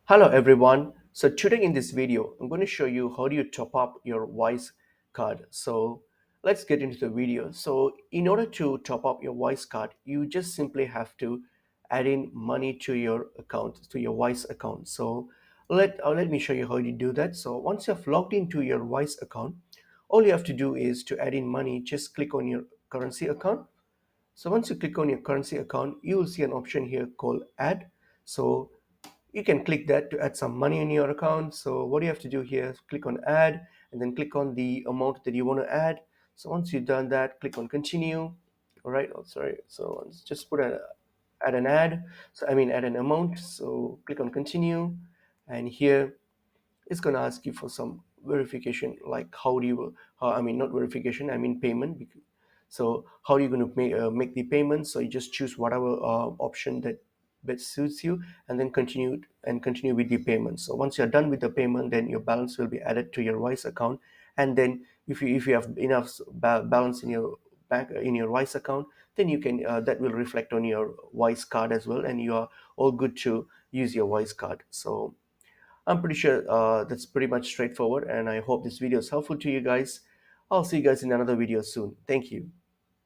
Hello everyone. So today in this video, I'm going to show you how do you top up your Wise card. So let's get into the video. So in order to top up your Wise card, you just simply have to add in money to your account, to your Wise account. So let me show you how you do that. So once you have logged into your Wise account, all you have to do is to add in money. Just click on your currency account. So once you click on your currency account, you will see an option here called add. So you can click that to add some money in your account. So what you have to do here is click on add and then click on the amount that you want to add. So once you've done that, click on continue. All right, oh sorry, so let's just put a add an ad, so I mean add an amount. So click on continue, and here it's going to ask you for some verification, like how do you I mean not verification, I mean payment. So how are you going to make the payment? So you just choose whatever option that best suits you, and then continue with the payment. So once you're done with the payment, then your balance will be added to your Wise account. And then if you have enough balance in your bank, in your Wise account, then you can that will reflect on your Wise card as well, and you are all good to use your Wise card. So I'm pretty sure that's pretty much straightforward, and I hope this video is helpful to you guys. I'll see you guys in another video soon. Thank you.